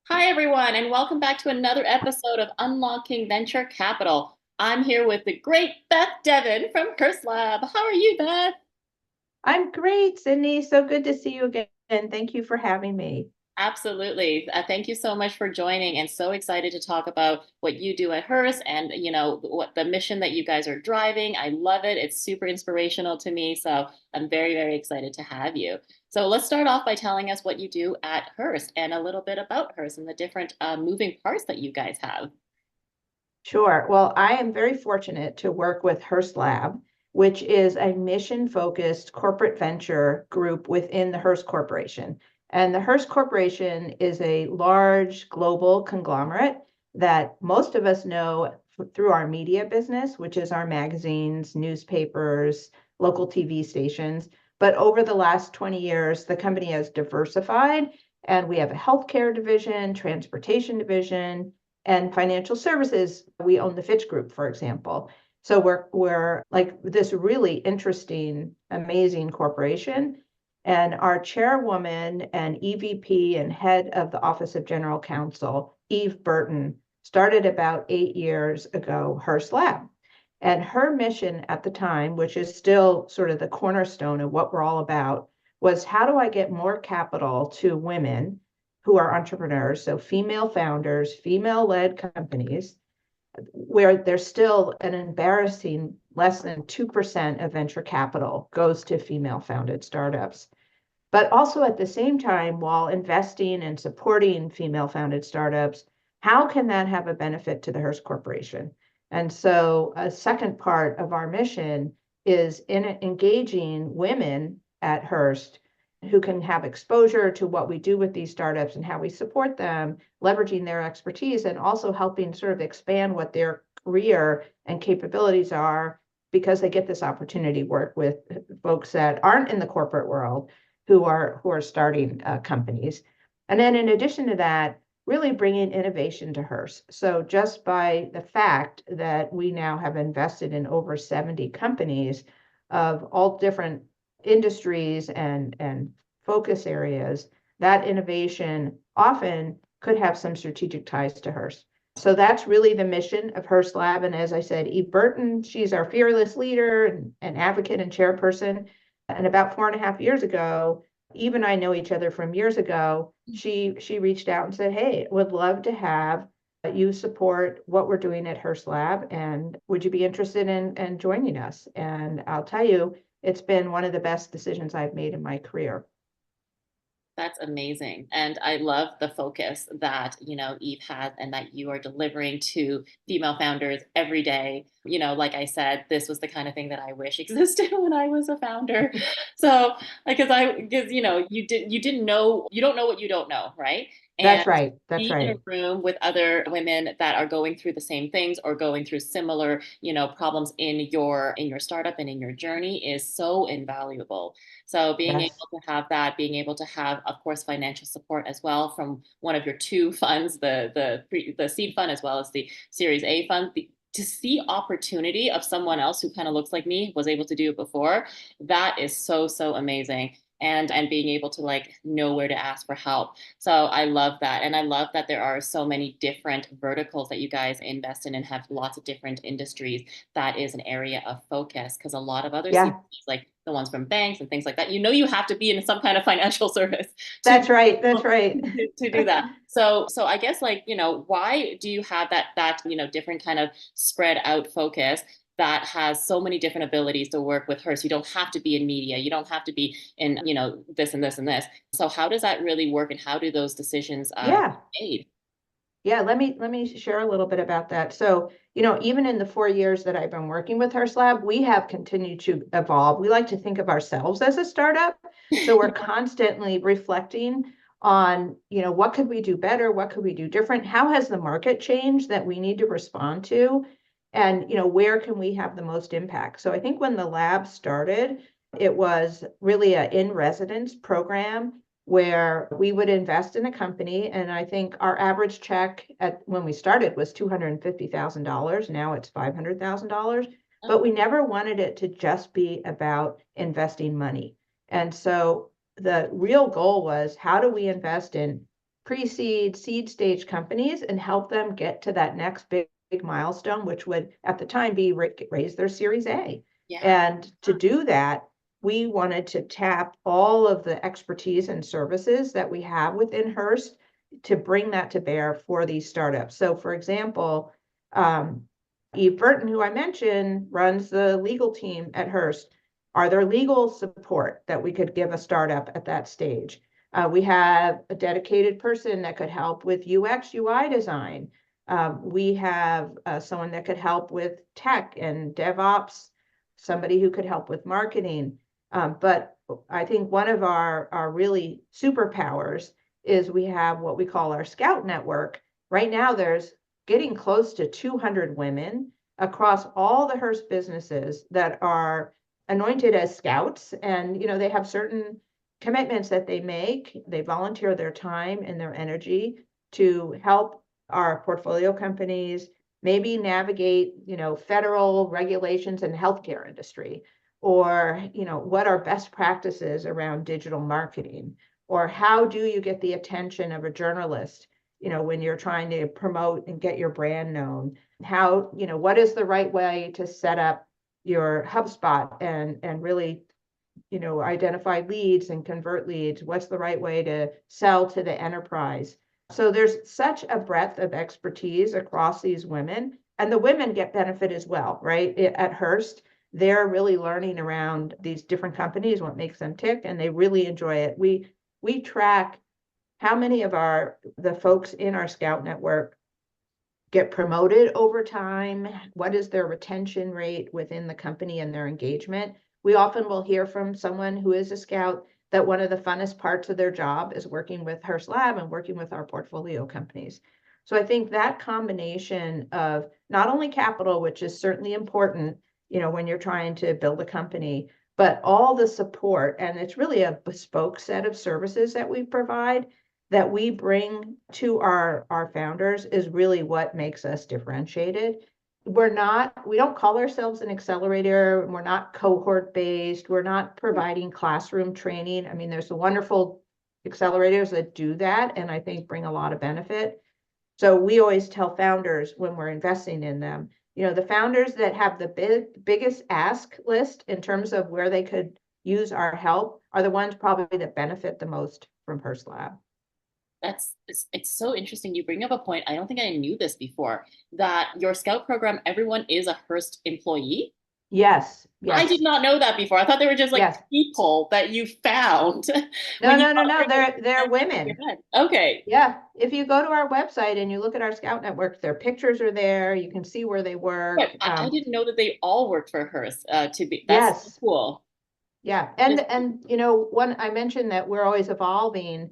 Hi, everyone, and welcome back to another episode of Unlocking Venture Capital. I'm here with the great Beth Devin from Hearst Lab. How are you, Beth? I'm great, Sydney. So good to see you again. Thank you for having me. Absolutely. Thank you so much for joining, and so excited to talk about what you do at Hearst and what the mission that you guys are driving. I love it. It's super inspirational to me, so I'm very, very excited to have you. So let's start off by telling us what you do at Hearst and a little bit about Hearst and the different moving parts that you guys have. Sure. Well, I am very fortunate to work with Hearst Lab, which is a mission-focused corporate venture group within the Hearst Corporation. And the Hearst Corporation is a large global conglomerate that most of us know through our media business, which is our magazines, newspapers, local TV stations. But over the last 20 years, the company has diversified, and we have a healthcare division, transportation division, and financial services. We own the Fitch Group, for example. So we're like this really interesting, amazing corporation. And our chairwoman and EVP and head of the Office of General Counsel, Eve Burton, started about 8 years ago, Hearst Lab. And her mission at the time, which is still sort of the cornerstone of what we're all about, was how do I get more capital to women who are entrepreneurs, so female founders, female-led companies, where there's still an embarrassing less than 2% of venture capital goes to female-founded startups. But also at the same time, while investing and supporting female-founded startups, how can that have a benefit to the Hearst Corporation? And so a second part of our mission is in engaging women at Hearst who can have exposure to what we do with these startups and how we support them, leveraging their expertise and also helping sort of expand what their career and capabilities are because they get this opportunity to work with folks that aren't in the corporate world who are starting companies. And then in addition to that, really bringing innovation to Hearst. So just by the fact that we now have invested in over 70 companies of all different industries and focus areas, that innovation often could have some strategic ties to Hearst. So that's really the mission of Hearst Lab. And as I said, Eve Burton, she's our fearless leader and advocate and chairperson. And about 4.5 years ago, Eve and I know each other from years ago. She reached out and said, "Hey, would love to have you support what we're doing at Hearst Lab, and would you be interested in joining us?" And I'll tell you, it's been one of the best decisions I've made in my career. That's amazing. And I love the focus that, Eve has and that you are delivering to female founders every day. Like I said, this was the kind of thing that I wish existed when I was a founder. So, because you didn't know, you don't know what you don't know, right? And That's right. That's being in a right. room with other women that are going through the same things or going through similar, problems in your startup and in your journey is so invaluable. So being able Yes. to have that, being able to have, of course, financial support as well from one of your two funds, the seed fund as well as the Series A fund. To see opportunity of someone else who kind of looks like me was able to do it before, that is so, so amazing. And being able to like know where to ask for help. So I love that. And I love that there are so many different verticals that you guys invest in and have lots of different industries. That is an area of focus because a lot of other Yeah, CPGs, like the ones from banks and things like that, you have to be in some kind of financial service to that's right. That's right. to do that. So I guess like, why do you have that, different kind of spread out focus that has so many different abilities to work with her? So you don't have to be in media, you don't have to be in, this and this and this. So how does that really work and how do those decisions Yeah. made? Yeah, let me share a little bit about that. So, even in the 4 years that I've been working with Hearst Lab, we have continued to evolve. We like to think of ourselves as a startup. So we're constantly reflecting on, what could we do better? What could we do different? How has the market changed that we need to respond to? And, where can we have the most impact? So I think when the lab started, it was really an in-residence program where we would invest in a company. And I think our average check at when we started was $250,000. Now it's $500,000. But we never wanted it to just be about investing money. And so the real goal was how do we invest in pre-seed, seed stage companies and help them get to that next big milestone, which would at the time be raise their Series A. Yeah. And to do that, we wanted to tap all of the expertise and services that we have within Hearst to bring that to bear for these startups. So for example, Eve Burton, who I mentioned, runs the legal team at Hearst. Are there legal support that we could give a startup at that stage? We have a dedicated person that could help with UX, UI design. We have someone that could help with tech and DevOps, somebody who could help with marketing. But I think one of our really superpowers is we have what we call our Scout Network. Right now, there's getting close to 200 women across all the Hearst businesses that are anointed as scouts. And, they have certain commitments that they make. They volunteer their time and their energy to help our portfolio companies maybe navigate, federal regulations in the healthcare industry, or, what are best practices around digital marketing, or how do you get the attention of a journalist, when you're trying to promote and get your brand known, how, what is the right way to set up your HubSpot and really identify leads and convert leads. What's the right way to sell to the enterprise? So there's such a breadth of expertise across these women, and the women get benefit as well, right? At Hearst, they're really learning around these different companies, what makes them tick, and they really enjoy it. We track how many of the folks in our Scout network get promoted over time, what is their retention rate within the company and their engagement. We often will hear from someone who is a scout that one of the funnest parts of their job is working with Hearst Lab and working with our portfolio companies. So I think that combination of not only capital, which is certainly important, when you're trying to build a company, but all the support, and it's really a bespoke set of services that we provide that we bring to our founders is really what makes us differentiated. We don't call ourselves an accelerator. We're not cohort based. We're not providing classroom training. I mean, there's wonderful accelerators that do that and I think bring a lot of benefit. So we always tell founders when we're investing in them, the founders that have the biggest ask list in terms of where they could use our help are the ones probably that benefit the most from Hearst Lab. It's so interesting. You bring up a point. I don't think I knew this before, that your scout program, everyone is a Hearst employee. Yes. I did not know that before. I thought they were just like people that you found. No. They're women. Okay. Yeah. If you go to our website and you look at our Scout network, their pictures are there. You can see where they work. I didn't know that they all worked for Hearst. That's yes. so cool. Yeah. And one I mentioned that we're always evolving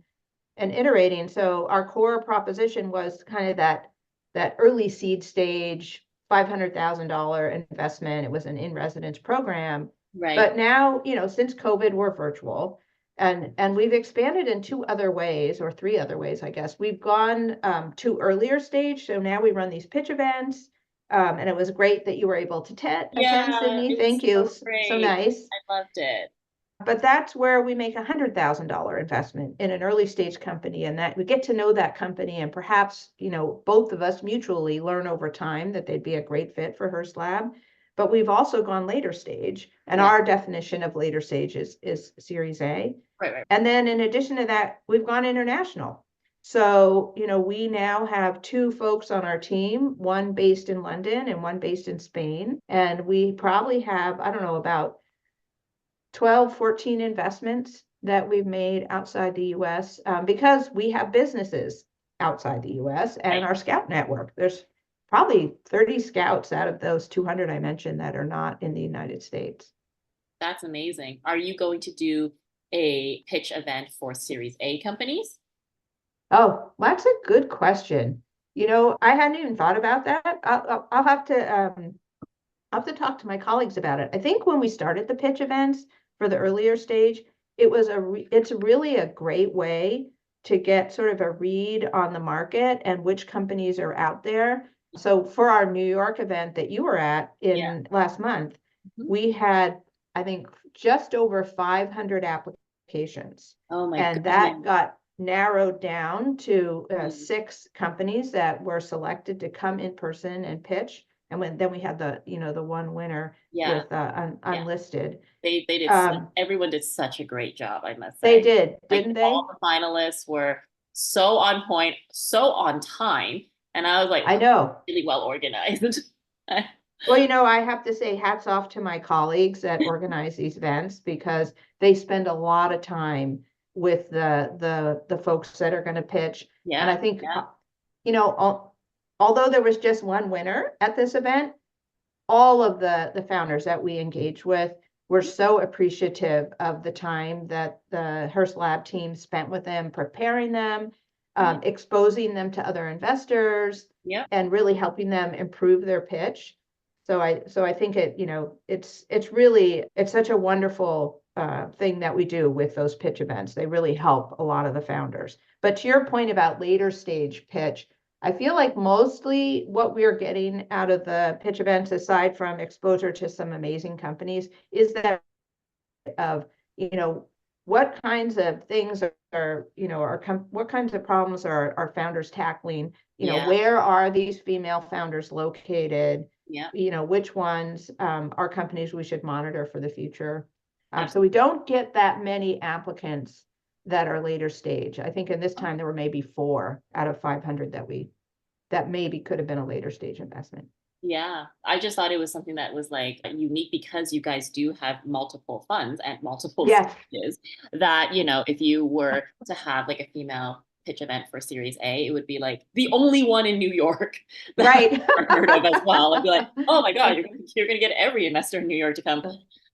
and iterating. So our core proposition was kind of that early seed stage, $500,000 investment. It was an in-residence program. Right. But now, since COVID, we're virtual. And we've expanded in two other ways, or three other ways, I guess. We've gone to earlier stage. So now we run these pitch events. And it was great that you were able to attend, Sydney. Thank you. So nice. I loved it. But that's where we make $100,000 investment in an early stage company, and that we get to know that company, and perhaps both of us mutually learn over time that they'd be a great fit for Hearst Lab. But we've also gone later stage, and our definition of later stage is Series A. Right. And then in addition to that, we've gone international. So we now have two folks on our team, one based in London and one based in Spain, and we probably have, I don't know, about 12, 14 investments that we've made outside the US because we have businesses outside the US and our Scout network. There's probably 30 scouts out of those 200 I mentioned that are not in the United States. That's amazing. Are you going to do a pitch event for Series A companies? Oh, that's a good question. I hadn't even thought about that. I'll have to talk to my colleagues about it. I think when we started the pitch events for the earlier stage, it's really a great way to get sort of a read on the market and which companies are out there. So for our New York event that you were at in last month, we had, I think, just over 500 applications. Oh my and goodness. That got narrowed down to Mm. 6 companies that were selected to come in person and pitch. And then we had the one winner Yeah, with yeah. unlisted. They did, Um, everyone did such a great job, I must they say. did, Like didn't all they? the finalists were so on point, so on time. And I was like, I wow, know. really well organized. Well, I have to say hats off to my colleagues that organize these events because they spend a lot of time with the folks that are going to pitch. And Yeah, I think, yeah. although there was just one winner at this event, all of the founders that we engaged with were so appreciative of the time that the Hearst Lab team spent with them, preparing them, Yeah. exposing them to other investors, Yep. and really helping them improve their pitch. So I think it's such a wonderful thing that we do with those pitch events. They really help a lot of the founders. But to your point about later stage pitch, I feel like mostly what we're getting out of the pitch events, aside from exposure to some amazing companies, is that of, what kinds of things what kinds of problems are founders tackling? Yeah. Where are these female founders located? Yeah. Which ones are companies we should monitor for the future? So we Absolutely. don't get that many applicants that are later stage. I think in this time there were maybe 4 out of 500 that maybe could have been a later stage investment. Yeah, I just thought it was something that was like unique because you guys do have multiple funds and multiple Yes, stages that, if you were to have like a female pitch event for Series A, it would be like the only one in New York that I've right. ever heard of as well. I'd be like, oh my God, you're gonna get every investor in New York to come.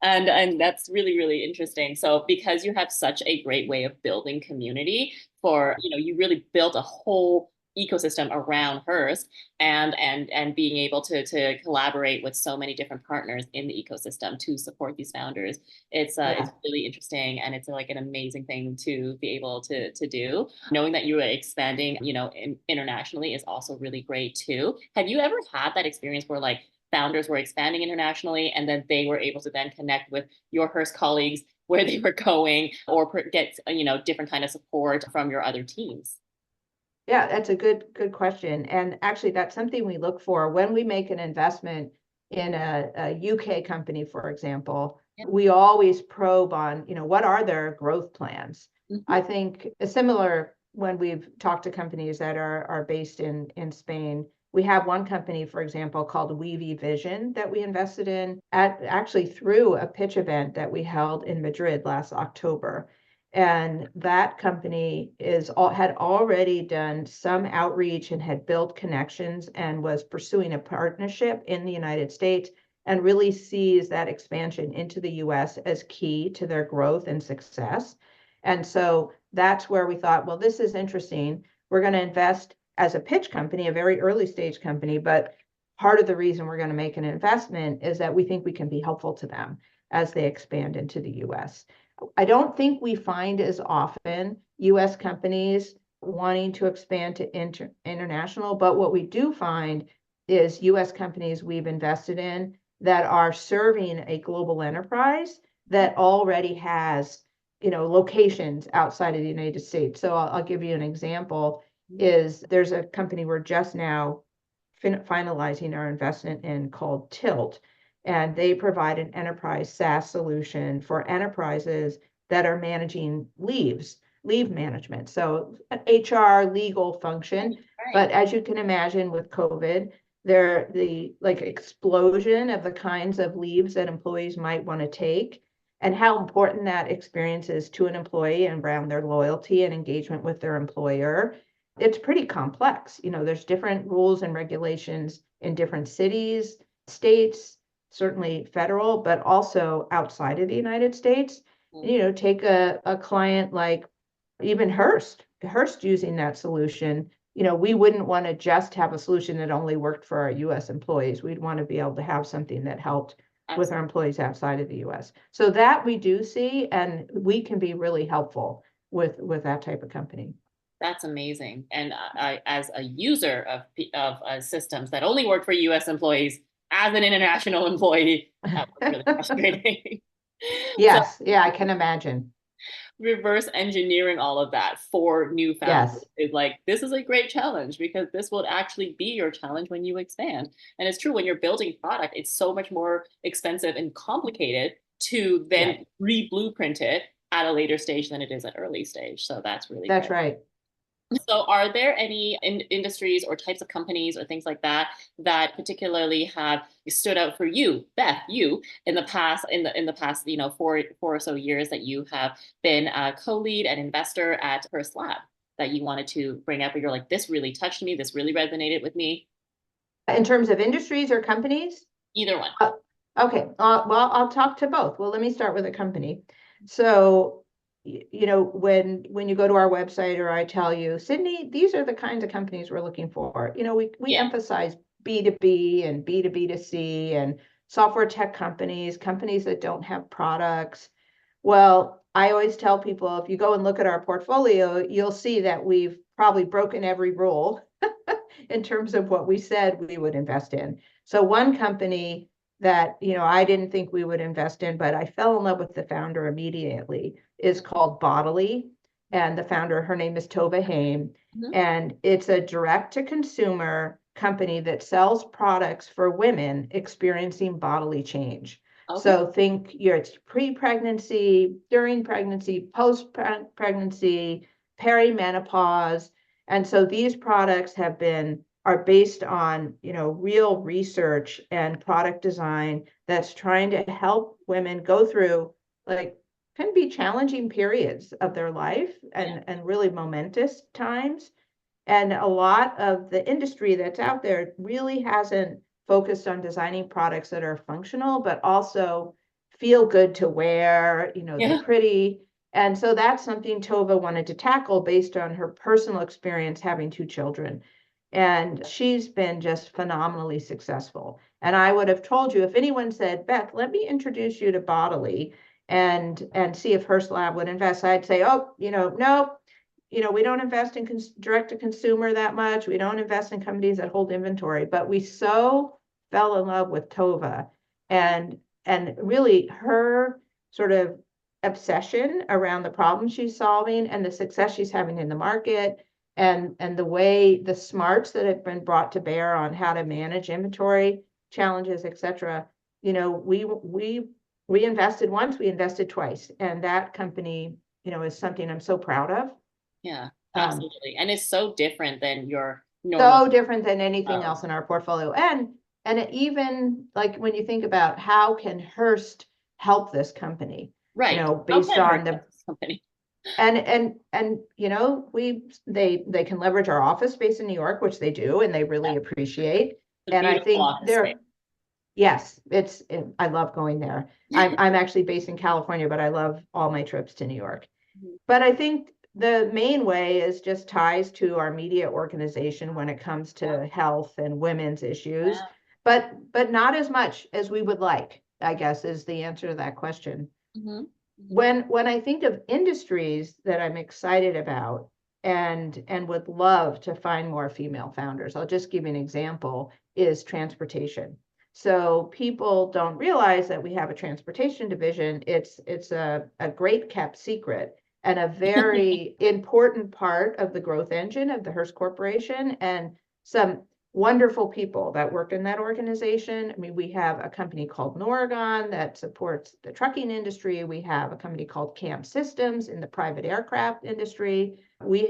And that's really, really interesting. So because you have such a great way of building community for, you really built a whole ecosystem around Hearst and being able to collaborate with so many different partners in the ecosystem to support these founders. It's Yeah. really interesting and it's like an amazing thing to be able to do. Knowing that you are expanding, internationally is also really great too. Have you ever had that experience where like founders were expanding internationally and then they were able to then connect with your Hearst colleagues where they were going or get different kind of support from your other teams? Yeah, that's a good question. And actually, that's something we look for when we make an investment in a UK company, for example. Yeah. We always probe on, what are their growth plans? Mhm. I think similar when we've talked to companies that are based in Spain. We have one company, for example, called Weavy Vision that we invested in actually through a pitch event that we held in Madrid last October. And that company had already done some outreach and had built connections and was pursuing a partnership in the United States and really sees that expansion into the US as key to their growth and success. And so that's where we thought, well, this is interesting. We're going to invest as a pitch company, a very early stage company, but part of the reason we're going to make an investment is that we think we can be helpful to them as they expand into the US. I don't think we find as often US companies wanting to expand to international, but what we do find is US companies we've invested in that are serving a global enterprise that already has, locations outside of the United States. So I'll give you an example is there's a company we're just now finalizing our investment in called Tilt, and they provide an enterprise SaaS solution for enterprises that are managing leave management. So an HR legal function. Right, right. But as you can imagine with COVID, the like explosion of the kinds of leaves that employees might want to take and how important that experience is to an employee and around their loyalty and engagement with their employer. It's pretty complex. There's different rules and regulations in different cities, states, certainly federal, but also outside of the United States. Mm. Take a client like even Hearst using that solution. We wouldn't want to just have a solution that only worked for our US employees. We'd want to be able to have something that helped with our Absolutely. employees outside of the US. So that we do see, and we can be really helpful with that type of company. That's amazing. And as a user of systems that only work for U.S. employees, as an international employee, that was really frustrating. So Yes, yeah, I can imagine. reverse engineering all of that for new founders Yes, is like, this is a great challenge because this will actually be your challenge when you expand. And it's true, when you're building product, it's so much more expensive and complicated to yeah, then re-blueprint it at a later stage than it is at early stage. So that's really that's great. right. So are there any industries or types of companies or things like that that particularly have stood out for you, Beth, you in the past, in the past, four or so years that you have been a co-lead and investor at Hearst Lab that you wanted to bring up, or you're like, this really touched me, this really resonated with me? In terms of industries or companies? Either one. Uh, okay, well, I'll talk to both. Well, let me start with a company. So, when you go to our website or I tell you, Sydney, these are the kinds of companies we're looking for. We Yeah. emphasize B2B and B2B2C and software tech companies, companies that don't have products. Well, I always tell people if you go and look at our portfolio, you'll see that we've probably broken every rule in terms of what we said we would invest in. So one company that I didn't think we would invest in, but I fell in love with the founder immediately, is called Bodily. And the founder, her name is Tova Haim. Mhm. And it's a direct to consumer company that sells products for women experiencing bodily change. Okay. So think it's pre-pregnancy, during pregnancy, post-pregnancy, perimenopause. And so these products are based on, real research and product design that's trying to help women go through like can be challenging periods of their life Yeah. and really momentous times. And a lot of the industry that's out there really hasn't focused on designing products that are functional, but also feel good to wear, they're Yeah. pretty. And so that's something Tova wanted to tackle based on her personal experience having two children. And she's been just phenomenally successful. And I would have told you if anyone said, Beth, let me introduce you to Bodily and see if Hearst Lab would invest, I'd say, oh, no, we don't invest in direct to consumer that much. We don't invest in companies that hold inventory, but we so fell in love with Tova and really her sort of obsession around the problems she's solving and the success she's having in the market and the way the smarts that have been brought to bear on how to manage inventory challenges, et cetera. We invested once, we invested twice, and that company, is something I'm so proud of. Yeah, Um, absolutely. And it's so different than your normal. so different than anything Oh, else in our portfolio. And even like when you think about how can Hearst help this company, right. How based can on hurt the this company? they can leverage our office space in New York, which they do, and they Yeah, really appreciate. it's a And I beautiful think office space. yes, I love going there. I'm actually based in California, but I love all my trips to New York. Mhm. But I think the main way is just ties to our media organization when it comes to health and women's issues, Yeah. but not as much as we would like, I guess, is the answer to that question. Hmm. Hmm. When I think of industries that I'm excited about and would love to find more female founders, I'll just give you an example, is transportation. So people don't realize that we have a transportation division. It's a great kept secret and a very important part of the growth engine of the Hearst Corporation and some wonderful people that work in that organization. I mean, we have a company called Norgon that supports the trucking industry. We have a company called Cam Systems in the private aircraft industry.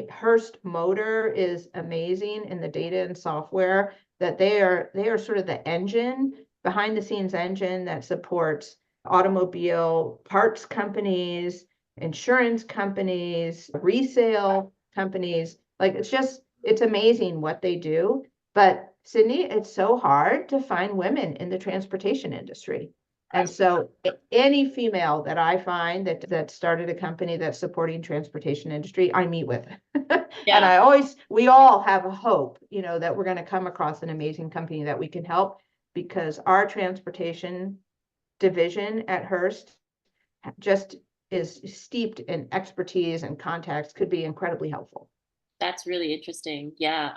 Hearst Motor is amazing in the data and software that they are sort of the engine, behind the scenes engine that supports automobile parts companies, insurance companies, resale companies. Like it's amazing what they do. But Sydney, it's so hard to find women in the transportation industry. And so any female that I find that started a company that's supporting transportation industry, I meet with. Yeah. We all have a hope, that we're going to come across an amazing company that we can help because our transportation division at Hearst just is steeped in expertise and contacts, could be incredibly helpful. That's really interesting. Yeah,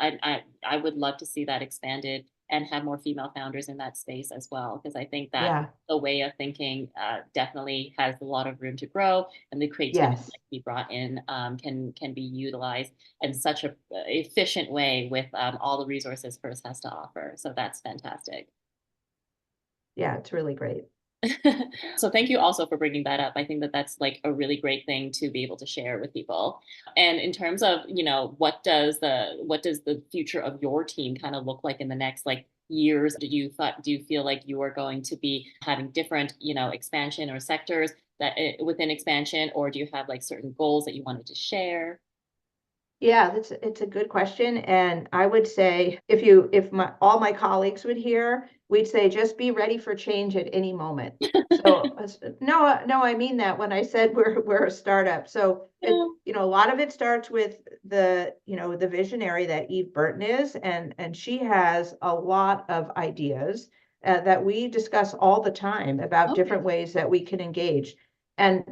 I would love to see that expanded and have more female founders in that space as well. Because I think that Yeah. the way of thinking definitely has a lot of room to grow, and the creativity Yes. that can be brought in can be utilized in such a efficient way with all the resources Hearst has to offer. So that's fantastic. Yeah, it's really great. So thank you also for bringing that up. I think that that's like a really great thing to be able to share with people. And in terms of, what does the future of your team kind of look like in the next like years? Do you feel like you are going to be having different, expansion or sectors that within expansion, or do you have like certain goals that you wanted to share? Yeah, it's a good question. And I would say if all my colleagues would hear, we'd say just be ready for change at any moment. So no, I mean that when I said we're a startup. So Yeah. a lot of it starts with the visionary that Eve Burton is, and she has a lot of ideas that we discuss all the time about Okay. different ways that we can engage. And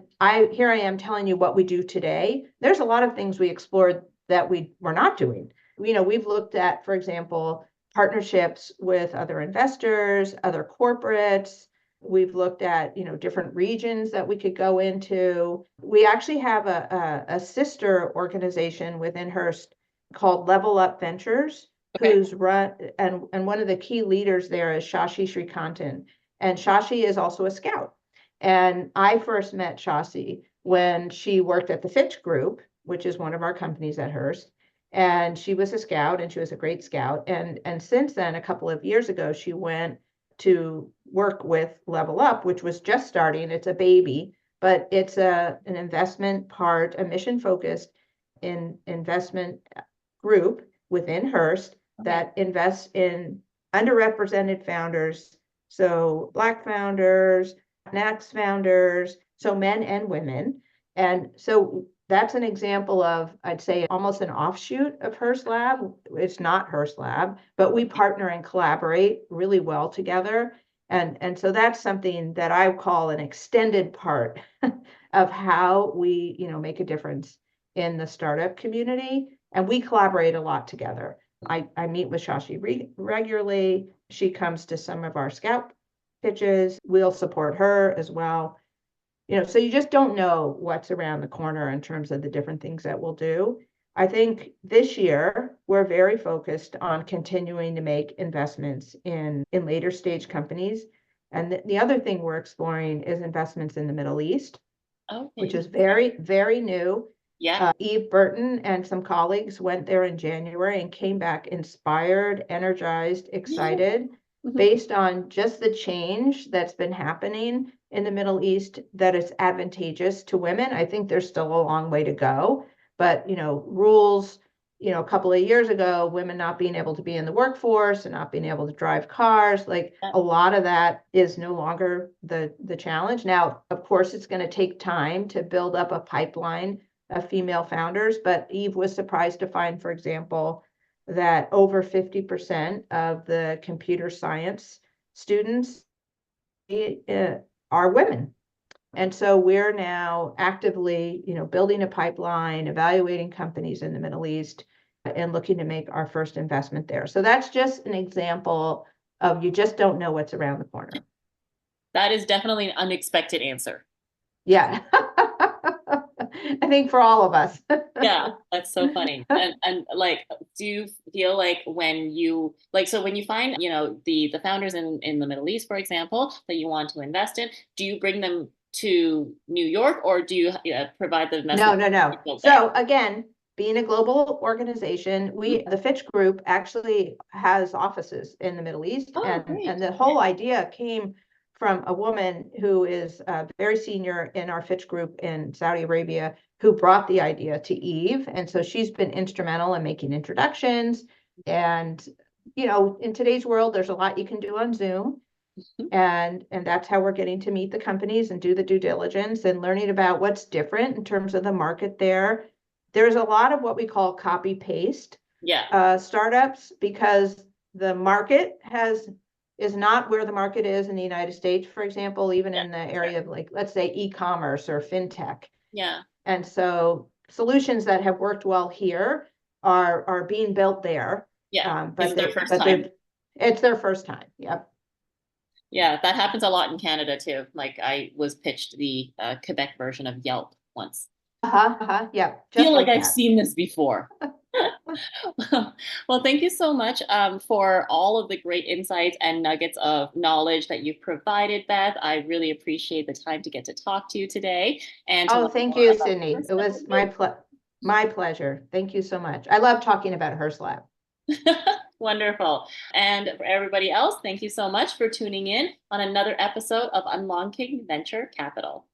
here I am telling you what we do today. There's a lot of things we explored that we're not doing. We've looked at, for example, partnerships with other investors, other corporates. We've looked at, different regions that we could go into. We actually have a sister organization within Hearst called Level Up Ventures, Okay. who's run, and one of the key leaders there is Shashi Srikantan. And Shashi is also a scout. And I first met Shashi when she worked at the Fitch Group, which is one of our companies at Hearst. And she was a scout, and she was a great scout. And since then, a couple of years ago, she went to work with Level Up, which was just starting. It's a baby, but it's an investment part, a mission focused investment group within Hearst Okay. that invests in underrepresented founders. So Black founders, Latinx founders, so men and women. And so that's an example of, I'd say, almost an offshoot of Hearst Lab. It's not Hearst Lab, but we partner and collaborate really well together. And so that's something that I call an extended part of how we, make a difference in the startup community. And we collaborate a lot together. I meet with Shashi regularly. She comes to some of our scout pitches. We'll support her as well. So you just don't know what's around the corner in terms of the different things that we'll do. I think this year we're very focused on continuing to make investments in later stage companies. And the other thing we're exploring is investments in the Middle East, which Okay. is very, very new. Yeah. Eve Burton and some colleagues went there in January and came back inspired, energized, excited, Mhm. based on just the change that's been happening in the Middle East, that it's advantageous to women. I think there's still a long way to go, but rules, a couple of years ago, women not being able to be in the workforce and not being able to drive cars, like Yeah. a lot of that is no longer the challenge. Now, of course, it's going to take time to build up a pipeline of female founders, but Eve was surprised to find, for example, that over 50% of the computer science students uh, are women. And so we're now actively, building a pipeline, evaluating companies in the Middle East, and looking to make our first investment there. So that's just an example of, you just don't know what's around the corner. That is definitely an unexpected answer. Yeah. I think for all of us. Yeah, that's so funny. And like, do you feel like when you like so when you find, the founders in the Middle East, for example, that you want to invest in, do you bring them to New York, or do you provide the No, investment no, no. there? So again, being a global organization, Mhm. the Fitch Group actually has offices in the Middle East, Oh, and great. the whole idea came from a woman who is very senior in our Fitch Group in Saudi Arabia, who brought the idea to Eve, and so she's been instrumental in making introductions. And in today's world, there's a lot you can do on Zoom, Mhm. and that's how we're getting to meet the companies and do the due diligence and learning about what's different in terms of the market there. There's a lot of what we call copy paste Yeah, startups, because the market is not where the market is in the United States, for example, even yeah, in the for sure. area of, like, let's say, e-commerce or fintech. Yeah, And so solutions that have worked well here are being built there. yeah. This But is their they first but they're time. It's their first time. Yep. Yeah, that happens a lot in Canada too. Like I was pitched the Quebec version of Yelp once. Uh-huh, uh-huh. Yep. Feel Just like like I've that. seen this before. Well, thank you so much for all of the great insights and nuggets of knowledge that you've provided, Beth. I really appreciate the time to get to talk to you today and to Oh, learn thank more you, about Sydney. Hearst It and was my pleasure. Thank you so much. I love talking about Hearst Lab. Wonderful. And for everybody else, thank you so much for tuning in on another episode of Unlocking Venture Capital.